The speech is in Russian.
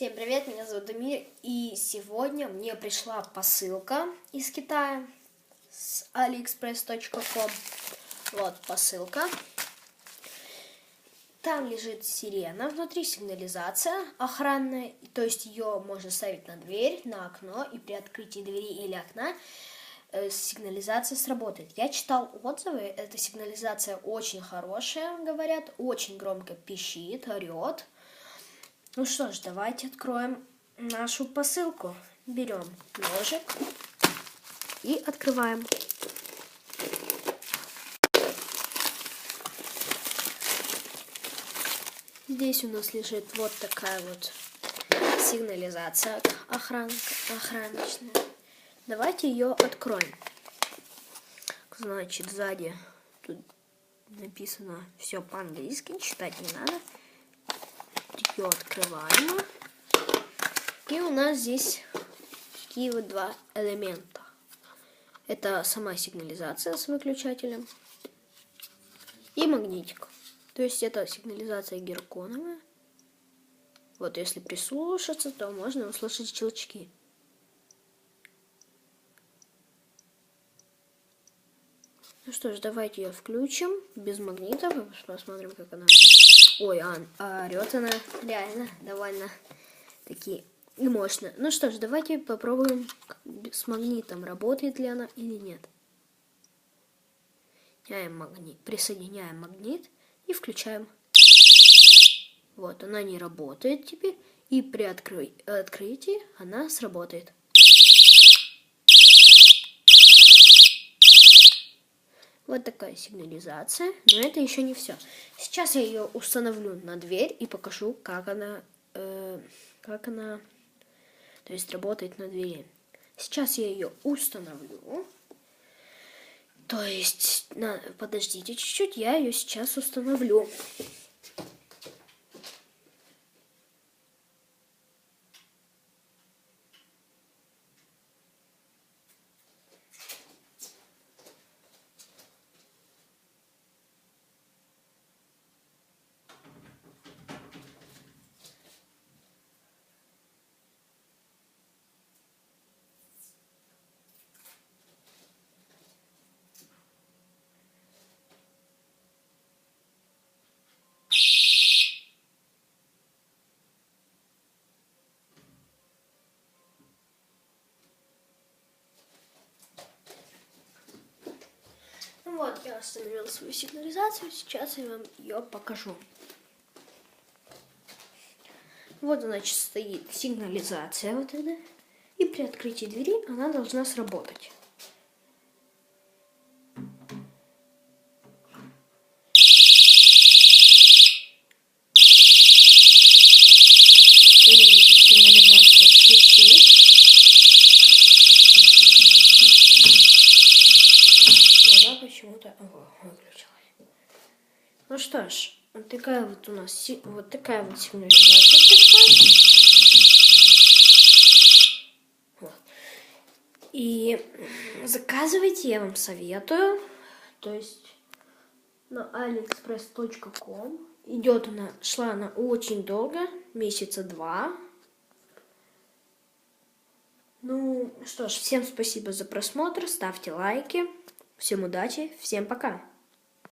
Всем привет, меня зовут Дамир, и сегодня мне пришла посылка из Китая с aliexpress.com. Вот посылка. Там лежит сирена, внутри сигнализация охранная, то есть ее можно ставить на дверь, на окно, и при открытии двери или окна сигнализация сработает. Я читал отзывы, эта сигнализация очень хорошая, говорят, очень громко пищит, орет. Ну что ж, давайте откроем нашу посылку. Берем ножик и открываем. Здесь у нас лежит вот такая вот сигнализация охраночная. Давайте ее откроем. Значит, сзади тут написано все по-английски, читать не надо. Ее открываем. И у нас здесь такие вот два элемента. Это сама сигнализация с выключателем и магнитик. То есть это сигнализация герконовая. Вот если прислушаться, то можно услышать щелчки. Ну что ж, давайте ее включим без магнитов и посмотрим, как она. Ой, орет она реально довольно таки мощно. Ну что ж, давайте попробуем с магнитом, работает ли она или нет. Присоединяем магнит и включаем. Вот, она не работает теперь, и при открытии она сработает. Вот такая сигнализация, но это еще не все. Сейчас я ее установлю на дверь и покажу, как она, то есть работает на двери. Сейчас я ее установлю. То есть, подождите чуть-чуть, я ее сейчас установлю. Вот, я установила свою сигнализацию, сейчас я вам ее покажу. Вот, значит, стоит сигнализация вот эта, и при открытии двери она должна сработать. Сигнализация включилась. Почему-то выключилась. Ну что ж, вот такая вот у нас сигнализация пришла. Вот. И заказывайте, я вам советую. То есть на aliexpress.com. Шла она очень долго, месяца 2. Ну что ж, всем спасибо за просмотр, ставьте лайки. Всем удачи, всем пока!